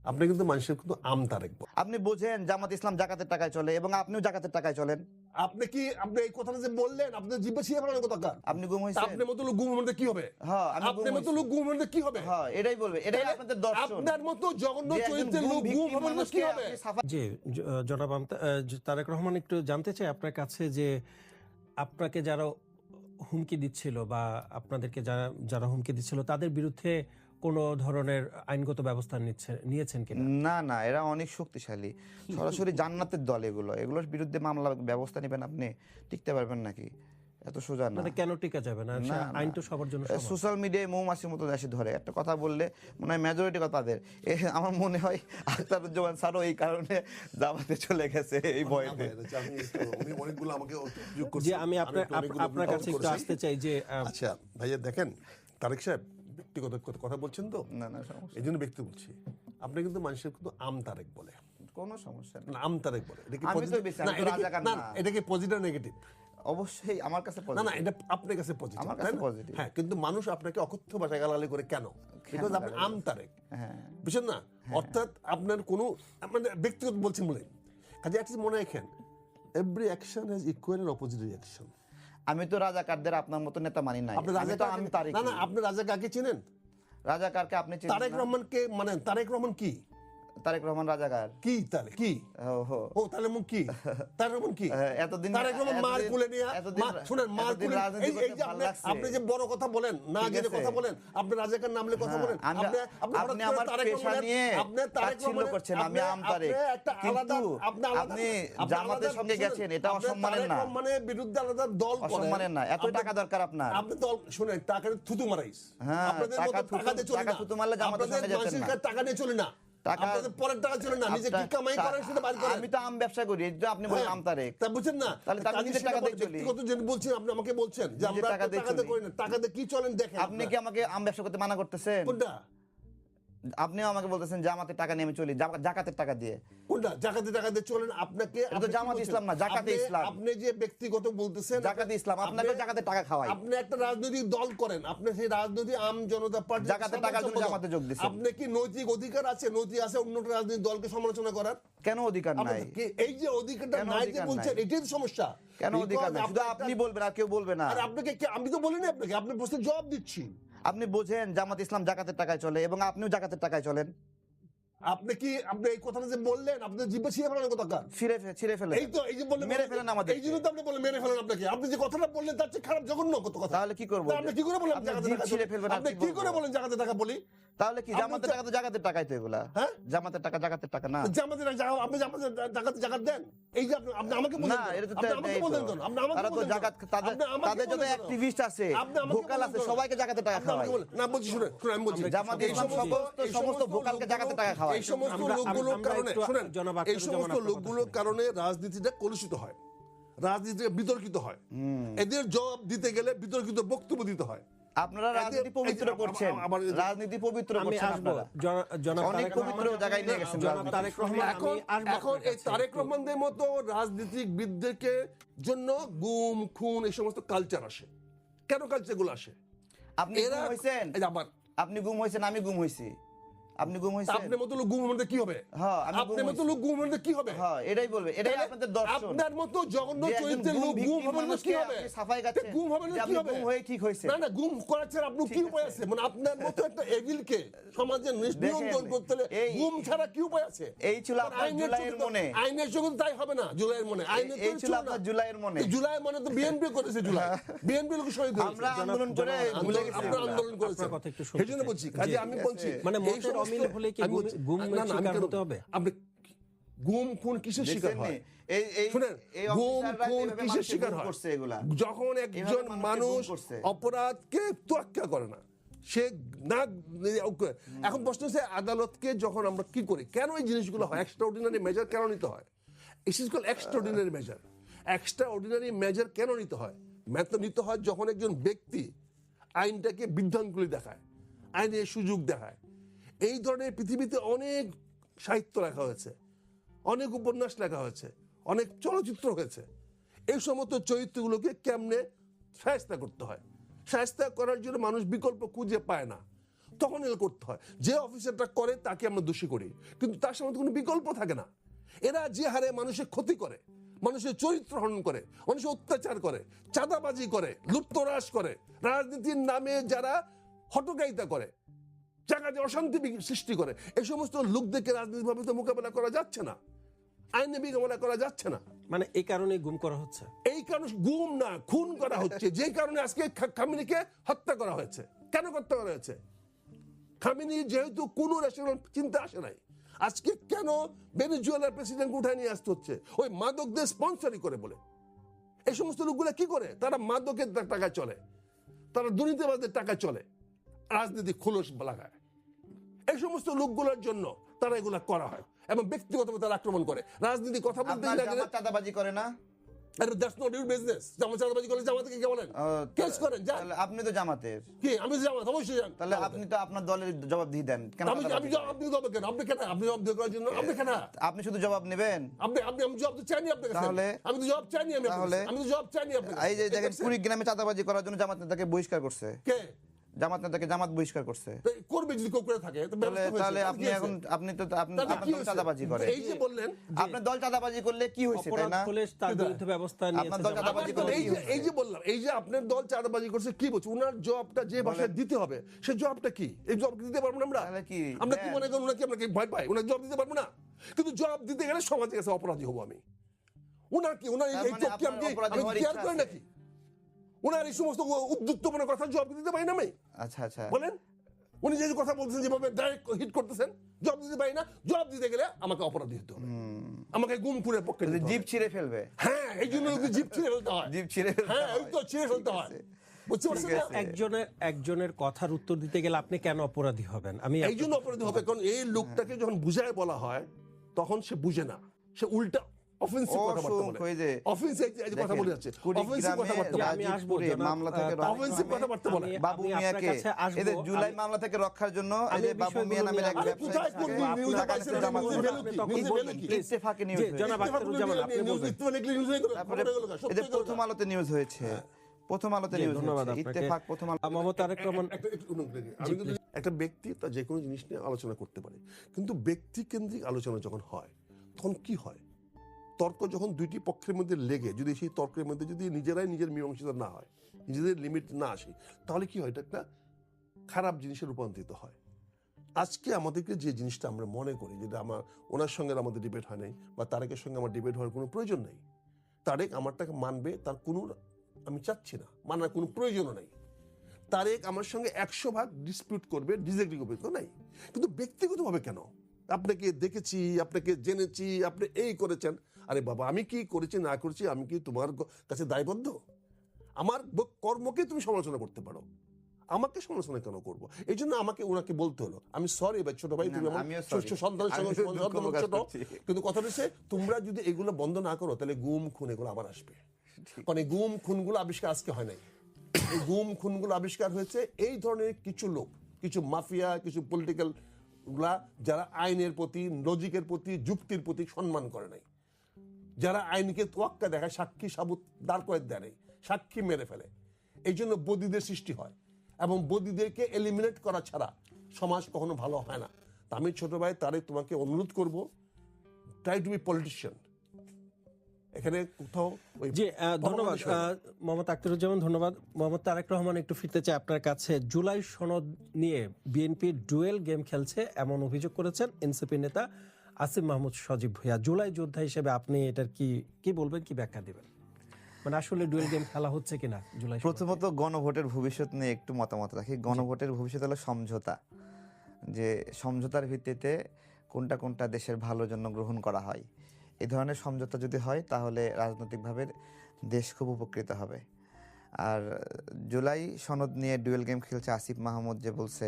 আপনি কিন্তু মানুষের কিন্তু আমতারেক। আপনি বোঝেন জামাত ইসলাম জাকাতের টাকায় চলে এবং আপনিও জাকাতের টাকায় চলেন। আপনি কি আপনি এই কথাটা যে বললেন আপনি জিব্বা ছিঁড়ে ফেলার কথা কার? আপনি গুম হয়েছেন। আপনার মতো লোক গুম হলে কি হবে? হ্যাঁ, আমি গুম আপনার মতো হয়েছি। লোক গুম হলে কি হবে? হ্যাঁ, এটাই বলবে, এটাই আপনাদের দর্শন। আপনার মতো জঘন্য যে একজন চরিত্রের লোক গুম victim হবে না কি মানুষকে হবে? আপনি সাফা- জি জনাব তারেক রহমান, একটু জানতে চাই আপনার কাছে যে আপনাকে যারা হুমকি দিচ্ছিল বা আপনাদেরকে যারা যারা হুমকি দিচ্ছিল তাদের বিরুদ্ধে কোনো ধরনের আইনগত ব্যবস্থা নিয়েছেন কিনা? না না, এরা অনেক শক্তিশালী, সরাসরি জান্নাতের দল। এগুলোর বিরুদ্ধে মামলা ব্যবস্থা নেবেন, আপনি টিকতে পারবেন নাকি? এত সোজা না। মানে কেন টিকা যাবে না? না, আইন তো সবার জন্য সমান। সোশ্যাল মিডিয়ায় মৌমাছির মতো এসে ধরে একটা কথা বললে মনে হয় মেজরিটি কথা তাদের। আমার মনে হয় আখতারুজ্জামান স্যারও এই কারণে জামাতে চলে গেছে এই ভয়তে। উনি অনেকগুলো আমাকে যোগ জি, করছেন। আমি একটু অনেকগুলো আপনার কাছে একটু করেছি। আসতে চাই যে আচ্ছা ভাইয়া, দেখেন তারেক সাহেব ব্যক্তিগত কথা বলছেন তো, না না, সমস্যা এই জন্য ব্যক্তি বলছি। আপনি কিন্তু মানুষের কিন্তু আমতারেক বলে, কোনো সমস্যা নেই। না আমতারেক বলে। এটা কি আমি তো positive? বেশি, না, আমি তো এটা কি- রাজাকার না, না। এটা কি পজিটিভ নেগেটিভ? অবশ্যই আমার কাছে না positive। না, এটা আপনার কাছে পজিটিভ, আমার কাছে positive। হ্যাঁ, কিন্তু মানুষ আপনাকে অকথ্য ভাষায় গালাগালি করে কেন? বিকজ আপনি গালাগালি? আমতারেক, হ্যাঁ। বুঝছেন না? অর্থাৎ আপনার কোনো মানে ব্যক্তিগত বলছেন বলে কাজে একটা মনে রাখেন, every action has equal and opposite reaction. আমি তো রাজাকারদের আপনার মতো নেতা মানি নাই। আপনি আমি তো আমি তারিক। না না, আপনি রাজা কাকে চেনেন? রাজাকারকে আপনি চেনেন তারেক না? রহমানকে মানে তারেক রহমান কি তারেক রহমান রাজাকার। কি তাহলে কি? ওহো। ও তাহলে মুখ কি? তারেক রহমান কি? এতদিন তারেক রহমান মার কুলে নিয়ে এতদিন শুনেন, মার এতদিন কুলে রাজনীতি এই করতে যে ভালো লাগছে। আপনি যে বড় কথা বলেন, না ঠিক জেনে আছে। কথা বলেন, আপনি রাজাকার নামলে কথা বলেন, আপনি হঠাৎ করে আমার তারেক পেশা রহমানের- নিয়ে আপনি তারেক তাচ্ছিল্য রহমানের- করছেন, আমি আপনি- আমতারেক। আপনি একটা আলাদা, কিন্তু আপনি আলাদা- আপনি আপনি জামাতের আলাদা- সঙ্গে শুনেন, গেছেন, এটা আপনি অসম্মানের তারেক না। রহমানের বিরুদ্ধে আলাদা দল করেন। অসম্মানের না, এত টাকা দরকার আপনার। আপনি দল শুনেন, টাকা দিয়ে থুতু মারাইস। হ্যাঁ, আপনাদের টাকা মতো থুতু- টাকা দিয়ে চলে টাকা না। থুতু মারলে জামাতের আপনাদের সঙ্গে যেতেন মানুষের না। কাছে টাকা নিয়ে চলে না। টাকা- আপনাদের পরের টাকা চলে না, নিজে কি কামাই করেন সেটা বাইর করেন। আমি তো আম ব্যবসা করি, এই যে আপনি বলেন হ্যাঁ, আমতারেক। তা বুঝছেন না? তাহলে তো আমি কাজে নিজের সেটা টাকা দিয়ে বলে চলি। ব্যক্তিগত যে বলছেন, আপনি আমাকে বলছেন যে নিজের আমরা টাকা দিয়ে টাকা দিয়ে চলি। করি না, টাকা দিয়ে কি চলেন দেখেন। আপনি কি আমাকে আম ব্যবসা করতে মানা করতেছেন? কোনটা আপনিও আমাকে বলতেছেন জামাতের টাকা নিয়ে আমি চলি, জাকাতের টাকা দিয়ে। কোনটা জাকাতে টাকা দিয়ে চলেন? আপনাকে এটা তো আপনি কি জামাত বলছেন? ইসলাম না, জাকাতে আপনি- ইসলাম। আপনি যে ব্যক্তিগত বলতেছেন, জাকাতে ইসলাম, আপনাকে আপনি- জাকাতের টাকা খাওয়াই। আপনি একটা রাজনৈতিক দল করেন, আপনি সেই রাজনৈতিক আম জনতা পার্টি জাকাতের টাকার জন্য জামাতে যোগ দিছেন। আপনি কি নৈতিক অধিকার আছে, নৈতিক আছে অন্য একটা রাজনৈতিক দলকে সমালোচনা করার? কেন অধিকার নাই? আপনাদের কি এই যে অধিকারটা কেন নাই যে অধিকার বলছেন, নাই? এটাই তো সমস্যা। কেন অধিকার নাই? Because শুধু একটা- আপনি বলবেন আর কেউ বলবে না। আর আপনাকে আমি তো বলিনি আপনাকে, আপনি প্রশ্নের জবাব দিচ্ছি। আপনি বোঝেন জামাত ইসলাম জাকাতের টাকায় চলে এবং আপনিও জাকাতের টাকায় চলেন। আপনি কি আপনি এই কথাটা যে বললেন, আপনার জিব্বা ছিঁড়ে ফেলার কথা কার? ছিঁড়ে ফেলে। এই তো এই যে বললেন মেরে ফেলেন আমাদের। এই জন্য তো আপনি বললেন মেরে ফেলেন আপনাকে। আপনি যে কথাটা বললেন তার চেয়ে খারাপ জঘন্য কত কথা। তাহলে কি করবো? তা আপনি কি করে বলেন আপনি জাকাতের জিভ টাকা ছিঁড়ে ফেলবেন, আর আপনি কি কি বলবো? করে বলেন জাকাতের টাকা বলি? তাহলে কি আপনি জামাতের তো- টাকা তো জাকাতের টাকাই তো এগুলা। হ্যাঁ? জাকাতের টাকা না। জামাতের আপনি জাকাত দেন। এই যে আপনি আমাকে বলেন না, কেন? এটা তো আপনি আমাকে দেয় তো। বলেন কেন? আপনি আমাকে তারা তো বলেন কেন? জাকাত, আপনি আমাকে তাদের যত বলেন কেন? অ্যাক্টিভিস্ট আছে, আপনি আমাকে ভোকাল বলেন আছে, কেন? সবাইকে জাকাতের টাকা আপনি খাওয়ায়। আমাকে বলেন। না বলছি শুনেন, আমি বলছি জামাত এই ইসলাম সমস্ত ভোকালকে জাকাতের টাকা খাওয়ায়। এই সমস্ত আমরা- লোকগুলোর আমরা কারণে একটু শুনেন, জনাব এই আখতারুজ্জামান সমস্ত আপনার কথা লোকগুলোর শুনি। কারণে রাজনীতিটা কলুষিত হয়, রাজনীতিটা বিতর্কিত হয়, এদের জবাব দিতে গেলে বিতর্কিত বক্তব্য দিতে হয়। আপনারা রাজনীতি পবিত্র করছেন, রাজনীতি পবিত্র আমি করছেন আসবো আপনারা। জনাব অনেক তারেক পবিত্র রহমান- জায়গায় নিয়ে গেছেন জনাব রাজনীতি। তারেক রহমান, আমি এখন আসবো এখন আপনার এই কাছে। তারেক রহমানদের মতো রাজনীতিবিদদেরকে জন্য গুম খুন এই সমস্ত কালচার আসে। কেন কালচারগুলো আসে? আপনি গুম হয়েছেন, এই যে আবার আপনি গুম হয়েছেন, আমি গুম হয়েছি, আপনি গুম হয়েছেন। আপনার মতো লোক গুম হলে কি হবে? হ্যাঁ, আমি গুম আপনার মতো হয়েছি। লোক গুম হলে কি হবে? হ্যাঁ, এটাই বলবে, এটাই তাহলে আপনাদের দর্শন। আপনার মতো জঘন্য যে একজন চরিত্রের গুম লোক গুম victim হবে না কি মানুষকে হবে? আপনি সাফাই গাচ্ছেন, গুম হবে না যে কি আপনি হবে? গুম হয়ে ঠিক হয়েছে। না না, গুম করা ছাড়া আপনার কি ঠিক উপায় আছে। আছে? মানে আপনার মতো একটা এভিলকে সমাজের নিয়ন্ত্রণ করতে হলে এই- গুম ছাড়া কি উপায় আছে? এই ছিল আপনার আইনের জুলাইয়ের চোখে তো- মনে। আইনের চোখে তো তাই হবে না, জুলাইয়ের মনে। আইনের এই চোখে ছিল না। আপনার জুলাইয়ের মনে। এই জুলাইয়ের মনে তো বিএনপি করেছে, জুলাই বিএনপি লোক শহীদ হয়েছে। আমরা আন্দোলন করে ভুলে গেছি আপনারা আমরা। আন্দোলন করেছেন, আপনার কথা একটু শুনতে সেই জন্য চাই। বলছি। কাজে জি, আমি ঠিক বলছি আছে। মানে এই মতের সমস্ত- অমিল হলে কি আমি বলছি- গুমের না, না, আমি শিকার কেন- হতে হবে? আপনি গুম খুন কিসের শিকার দেখছেন হয়? নি? এই শুনেন, এই গুম অফিসাররা খুন এইভাবে কিসের মানুষকে শিকার গুম হয়? করছে এগুলা। যখন একজন মানুষকে মানুষ গুম করছে। অপরাধকে তোয়াক্কা করে না, সে না। এখন প্রশ্ন হচ্ছে আদালতকে যখন আমরা কি করি, কেন এই জিনিসগুলো হয়? এক্সট্রাঅর্ডিনারি মেজার কেন নিতে হয়? It is called extraordinary measure. Extraordinary measure কেন নিতে হয়? তো নিতে হয় যখন একজন ব্যক্তি আইনটাকে বিভ্রান্তগুলি দেখায়, আইনের সুযোগ দেখায়। এই ধরনের পৃথিবীতে অনেক সাহিত্য লেখা হয়েছে, অনেক উপন্যাস লেখা হয়েছে, অনেক চলচ্চিত্র হয়েছে। এই সমস্ত চরিত্রগুলোকে কেমনে শায়েস্তা করতে হয়, শায়েস্তা করার জন্য মানুষ বিকল্প খুঁজে পায় না। তখন এগুলো করতে হয়। যে অফিসারটা করে তাকে আমরা দোষী করি, কিন্তু তার সামনে তো কোনো বিকল্প থাকে না। এরা যে হারে মানুষের ক্ষতি করে, মানুষের চরিত্র হনন করে, মানুষের অত্যাচার করে, চাঁদাবাজি করে, লুপ্তরাজ করে, রাজনীতির নামে যারা হটকারিতা করে, জায়গায় অশান্তি সৃষ্টি করে, এই সমস্ত লোকদেরকে রাজনীতিভাবে তো মোকাবেলা করা যাচ্ছে না, আইনে মোকাবেলা করা যাচ্ছে না। মানে এই কারণে গুম করা হচ্ছে। এই কারণে গুম না, খুন করা হচ্ছে। যে কারণে আজকে খামেনিকে হত্যা করা হয়েছে। কেন হত্যা করা হয়েছে? খামেনি যেহেতু কোনো রেশনাল চিন্তা আসে নাই, আজকে কেন ভেনেজুয়েলার প্রেসিডেন্টকে উঠায় নিয়ে আসতে হচ্ছে? ওই মাদকদের স্পন্সরই করে বলে। এই সমস্ত লোকগুলো কি করে? তারা মাদকের টাকায় চলে, তারা দুর্নীতিবাদের টাকায় চলে, রাজনীতি খোলস লাগায়। এই সমস্ত লোকগুলোর জন্য তারা এগুলা করা হয় এবং ব্যক্তিগতভাবে তারা আক্রমণ করে। রাজনীতি কথা বলতে আপনার জামাত চাঁদাবাজি করে না? আরে দ্যাটস নট ইউর বিজনেস। জামাত চাঁদাবাজি করলে জামাতকে কে বলেন? কেস করেন, যান। তাহলে আপনি তো জামাতের। কি আমি জামাত? অবশ্যই যান। তাহলে আপনি তো আপনার দলের জবাবদিহি দেন কেন? আমি চাঁদাবাজি করেন? আপনি জবাব কেন? আপনি কেন? আপনি জবাব দেওয়ার জন্য আপনি কেন? আপনি শুধু জবাব নেবেন? আমি জবাব তো চাইনি আপনার কাছে। তাহলে- আমি তো জবাব চাইনি। আমি তো জবাব চাইনি আপনার কাছে। এই যে দেখেন কুড়িগ্রামে চাঁদাবাজি করার জন্য জামাত নেতাকে বহিষ্কার করছে। কে জামাত নেতাকে জামাত বহিষ্কার করছে। তো করবে যদি কেউ করে থাকে? তো ব্যবস্থা হয়েছে। তাহলে তাহলে আপনি কি হয়েছে? এখন আপনার তাহলে কি দল হয়েছে? চাঁদাবাজি করে। এই যে বললেন আপনার দল চাঁদাবাজি করলে কি হয়েছে, তাই অপরাধ না? হলে তার বিরুদ্ধে ব্যবস্থা আপনার নিয়েছে দল জামাত। চাঁদাবাজি করলে এই কি যে হয়েছে? এই যে বললাম, এই যে আপনার দল চাঁদাবাজি করছে, কি বলছে? উনার জবাবটা যে ভাষায় দিতে হবে, সেই জবাবটা কি? এই জবাব দিতে পারবো না আমরা? তাহলে কি? আমরা কি দেন। মনে করি উনাকে আমরা কি ভয় পাই? উনার জবাব দিতে পারবো না? কিন্তু জবাব দিতে গেলে সমাজের কাছে অপরাধী হবো আমি। উনার কি উনার তার এই মানে চোখকে আপনার অপরাধী আমি হওয়ার কেয়ার ইচ্ছা করি আছে? নাকি? উনার এই সমস্ত উদ্যুক্তপূর্ণ কথা জবাব দিতে পারি না আমি? আচ্ছা আচ্ছা। বলেন, উনি যে কথা বলতেছেন, যেভাবে ডাইরেক্ট হিট করতেছেন, জবাব দিতে পারি না। জবাব দিতে গেলে আমাকে অপরাধী হতে হবে, আমাকে গুম খুনের পক্ষে যদি যেতে হবে। জিভ ছিঁড়ে ফেলবে। হ্যাঁ, এই জন্য লোকে জিভ ছিঁড়ে ফেলতে হয়। জিভ ছিঁড়ে ফেলতে হ্যাঁ, হয়। ওই তো ছিঁড়ে ফেলতে হয়। বুঝতে পারছেন ঠিক না? আছে। একজনের কথার উত্তর দিতে গেলে আপনি কেন অপরাধী হবেন? আমি এই জন্য অপরাধী হবে, কারণ এই লোকটাকে যখন বুঝায় বলা হয় তখন সে বুঝে না, সে উল্টা অফেন্সিভ কথাবার্তা বলে। ওই যে অফেন্সিভ কথা বলে যাচ্ছে, অফেন্সিভ কথাবার্তা বলে। আমি আসবো কুড়িগ্রামে জনাব, মামলা থেকে অফেন্সিভ কথাবার্তা বলে। বাবু আমি আপনার মিয়াকে কাছে আসবো। এদের জুলাই আমি- মামলা থেকে রক্ষার জন্য এই আমি যে বাবু বিষয়গুলো মিয়া নামের এক নিয়ে- আরে কোথায় কোন ব্যবসায়ী নিউজ আপনার পাইছেন? কাছে জামাত নিউজে নেতা। ভ্যালু কি? তখন নিউজে বললেন, ভ্যালু কি? please। ইত্তেফাকে নিউজ জি, হয়েছে। জনাব আখতারুজ্জামান, আপনি বলবেন। এটা প্রথম আলোতে নিউজ হয়েছে। প্রথম আলোতে জি, নিউজ ধন্যবাদ হয়েছে। আপনাকে। ইত্তেফাক প্রথম আলো। মোহাম্মদ তারেক রহমান, আমি কিন্তু একটা ব্যক্তি তার যে কোনো জিনিস নিয়ে আলোচনা করতে পারে, কিন্তু ব্যক্তি কেন্দ্রিক আলোচনা যখন হয় তখন কি হয়? তর্ক যখন দুইটি পক্ষের মধ্যে লেগে যদি সেই তর্কের মধ্যে যদি নিজেরাই নিজের মীমাংসিত না হয়, নিজেদের লিমিট না আসে, তাহলে কি হয়? এটা একটা খারাপ জিনিসে রূপান্তরিত হয়। আজকে আমাদেরকে যে জিনিসটা আমরা মনে করি, যেটা আমার ওনার সঙ্গে আমাদের ডিবেট হয় নাই, বা তারেকের সঙ্গে আমার ডিবেট হওয়ার কোনো প্রয়োজন নেই। তারেক আমারটাকে মানবে, তার কোনো আমি চাচ্ছি না, মানার কোনো প্রয়োজনও নাই। তারেক আমার সঙ্গে 100 ভাগ ডিসপিউট করবে, ডিসএগ্রি করবে, তো নাই। কিন্তু ব্যক্তিগতভাবে কেন? আপনাকে দেখেছি, আপনাকে জেনেছি, আপনি এই করেছেন। আরে বাবা, আমি কি করেছি না করেছি, আমি কি তোমার কাছে দায়বদ্ধ? আমার কর্মকে তুমি সমালোচনা করতে পারো, আমাকে সমালোচনা কেন করবো? এই জন্য আমাকে ওনাকে বলতে হলো, আমি সরি ভাই, ছোট ভাই, তুমি আমার আমিও sorry। ছোট সন্তানের সঙ্গে আমিও দুঃখ প্রকাশ ছোট। করছি। কিন্তু কথা হচ্ছে, তোমরা যদি এগুলো বন্ধ না করো, তাহলে গুম খুন এগুলো আবার আসবে। কারণ এই গুম খুনগুলো আবিষ্কার আজকে হয় নাই। এই গুম খুনগুলো আবিষ্কার হয়েছে এই ধরনের কিছু লোক, কিছু মাফিয়া, কিছু পলিটিক্যাল গুলা, যারা আইনের প্রতি, লজিকের প্রতি, যুক্তির প্রতি সম্মান করে নাই, যারা আইনকে তোয়াক্কা দেখায়, সাক্ষী সাবুত দাঁড় করে দেয় নাই, সাক্ষী মেরে ফেলে। এই জন্য বদীদের সৃষ্টি হয়, এবং বদীদেরকে এলিমিনেট করা ছাড়া সমাজ কখনো ভালো হয় না। তা আমি ছোট ভাই তারেক তোমাকে অনুরোধ করব, ট্রাই টু বি পলিটিশিয়ান। এখানে কোথাও ওই জি, ধন্যবাদ মোহাম্মদ আখতারুজ্জামান, ধন্যবাদ। মোহাম্মদ তারেক রহমান, একটু ফিরতে চাই আপনার কাছে। জুলাই সনদ নিয়ে বিএনপি ডুয়েল গেম খেলছে এমন অভিযোগ করেছেন এনসিপি নেতা আসিফ মাহমুদ সজীব ভুঁইয়া। জুলাই যোদ্ধা হিসেবে আপনি এটার কি বলবেন, কি ব্যাখ্যা দিবেন? মানে আসলে ডুয়েল গেম খেলা হচ্ছে কিনা জুলাই সনদে? প্রথমত গণভোটের ভবিষ্যৎ নিয়ে একটু মতামত রাখি। গণভোটের ভবিষ্যৎ হলো সমঝোতা, যে সমঝোতার ভিত্তিতে কোনটা কোনটা দেশের ভালোর জন্য গ্রহণ করা হয়। এই ধরনের সমঝোতা যদি হয় তাহলে রাজনৈতিকভাবে দেশ খুব উপকৃত হবে। আর জুলাই সনদ নিয়ে ডুয়েল গেম খেলছে আসিফ মাহমুদ, যে বলছে,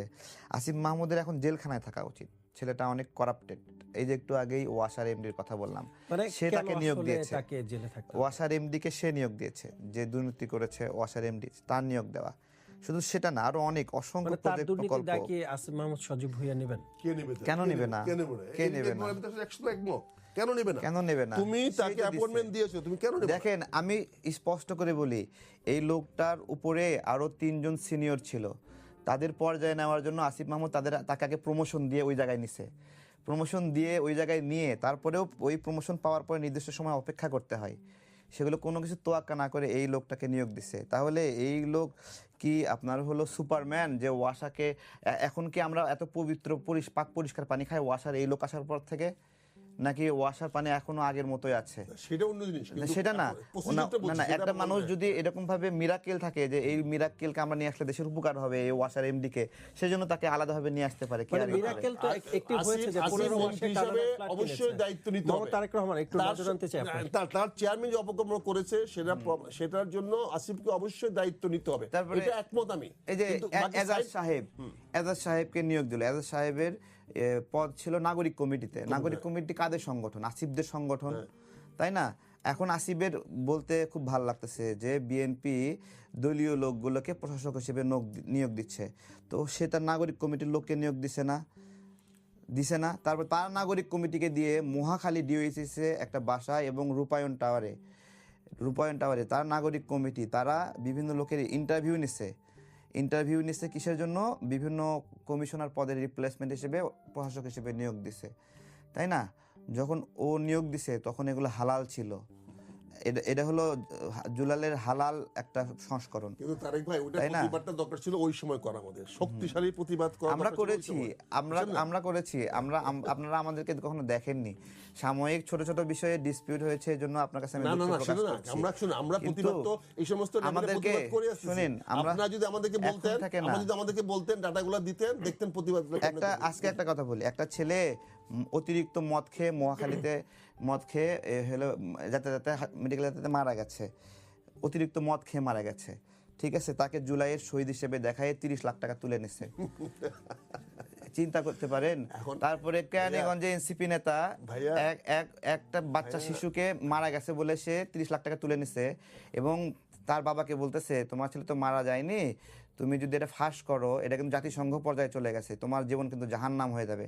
আসিফ মাহমুদের এখন জেলখানায় থাকা উচিত, ছেলেটা অনেক করাপ্টেড। এই যে একটু আগেই ওয়াসার এমডির কথা বললাম, মানে সে কেন তাকে নিয়োগ আসলে দিয়েছে। তাকে জেলে থাকতে হবে? ওয়াসার এমডিকে সে নিয়োগ দিয়েছে, যে দুর্নীতি করেছে ওয়াসার এমডি, তার নিয়োগ দেওয়া। শুধু সেটা না, আরো অনেক অসংখ্য মানে তার প্রজেক্ট দুর্নীতির প্রকল্প। দায় কি আসিফ মাহমুদ সজীব ভুঁইয়া নেবেন? কে নেবে? কেন নেবে না? কে নেবে না? কেন নেবে না? কেন নেবে না? তুমি সেই তাকে তো অ্যাপয়েন্টমেন্ট দিচ্ছে। দিয়েছো, তুমি কেন নেবে? দেখেন, আমি স্পষ্ট করে বলি, এই লোকটার উপরে আরো 3 জন সিনিয়র ছিল, তাদের পর্যায়ে নেওয়ার জন্য আসিফ মাহমুদ তাকে আগে প্রমোশন দিয়ে ওই জায়গায় নিছে, প্রমোশন দিয়ে ওই জায়গায় নিয়ে তারপরেও ওই প্রমোশন পাওয়ার পরে নির্দিষ্ট সময় অপেক্ষা করতে হয়, সেগুলো কোনো কিছু তোয়াক্কা না করে এই লোকটাকে নিয়োগ দিছে। তাহলে এই লোক কি আপনার হলো সুপারম্যান যে ওয়াসাকে এখন কি আমরা এত পবিত্র পাক পরিষ্কার পানি খাই ওয়াসার এই লোক আসার পর থেকে, নাকি ওয়াসার পানি এখনো আগের মতোই আছে? সেটা অন্য জিনিস, কিন্তু সেটা না, procedure-টা বলছি, না সেটা একটা বলা মানুষ যায়। যদি এরকম ভাবে মিরাকেল থাকে যে এই মিরাকেলকে আমরা নিয়ে আসলে দেশের উপকার হবে এই ওয়াসার এমডি কে, সেজন্য তাকে আলাদাভাবে নিয়ে আসতে পারে। মানে মিরাকেল তো একটি হয়েছে যে 15 মাসে হিসাবে ফ্ল্যাট অবশ্যই কিনেছে। দায়িত্ব নিতে মোহাম্মদ হবে। তারেক রহমান একটু নজর আনতে চাই আপনার। তার চেয়ারম্যান যে অপকর্ম করেছে সেটার জন্য আসিফকে অবশ্যই দায়িত্ব নিতে হবে, তারপরে এটা একমত আমি। এই যে কিন্তু বাকি এজাজ side- সাহেব, এজাজ সাহেবকে নিয়োগ দিল। এজাজ সাহেবের পদ ছিল নাগরিক কমিটিতে। নাগরিক কমিটি কাদের সংগঠন? আসিফদের সংগঠন, তাই না? এখন আসিফের বলতে খুব ভালো লাগতেছে যে বিএনপি দলীয় লোকগুলোকে প্রশাসক হিসেবে নিয়োগ দিচ্ছে, তো সে তার নাগরিক কমিটির লোককে নিয়োগ দিছে না। তারপর তার নাগরিক কমিটিকে দিয়ে মহাখালী ডিওএইচএসে একটা বাসা এবং রূপায়ণ টাওয়ারে তার নাগরিক কমিটি তারা বিভিন্ন লোকের ইন্টারভিউ নিচ্ছে কিসের জন্য? বিভিন্ন কমিশনার পদের রিপ্লেসমেন্ট হিসেবে প্রশাসক হিসেবে নিয়োগ দিছে, তাই না? যখন ও নিয়োগ দিছে তখন এগুলো হালাল ছিল। এটা হলো জুলালের হালাল একটা সংস্করণ। কিন্তু তারেক ভাই, ওটা তাই না? প্রতিবাদটা দরকার ছিল ওই সময় করা, আমাদের শক্তিশালী প্রতিবাদ করা আমরা দরকার ছিল ওই করেছি, সময়। আপনারা আমাদেরকে কখনো দেখেননি। সাময়িক ছোট ছোট বিষয়ে ডিসপিউট হয়েছে, এই জন্য আপনার কাছে আমি না দুঃখ না, প্রকাশ সেটা না, করছি। আমরা কিন্তু প্রতিবাদ তো এই সমস্ত লেভেলে আমাদেরকে প্রতিবাদ করে আসছি। শুনেন, আপনারা যদি আমাদেরকে এখন বলতেন, থাকে না। ডাটাগুলো দিতেন, দেখতেন প্রতিবাদগুলো কেমনে করে। আজকে একটা কথা বলি, একটা ছেলে অতিরিক্ত মদ খেয়ে মহাখালীতে মদ খেয়ে যাতে মেডিকেল যাতে মারা গেছে, অতিরিক্ত মদ খেয়ে মারা গেছে, ঠিক আছে? তাকে জুলাইয়ের শহীদ হিসেবে দেখায় 30 লাখ টাকা তুলে নিছে। চিন্তা করতে পারেন? তারপরে কেরানীগঞ্জে এনসিপি নেতা ভাইয়া, একটা বাচ্চা শিশুকে মারা গেছে বলে সে 30 লাখ টাকা তুলে নিছে এবং তার বাবাকে বলতেছে তোমার ছেলে তো মারা যায়নি, তুমি যদি এটা ফাঁস করো এটা কিন্তু জাতিসংঘ পর্যায়ে চলে গেছে, তোমার জীবন কিন্তু জাহান্নাম হয়ে যাবে।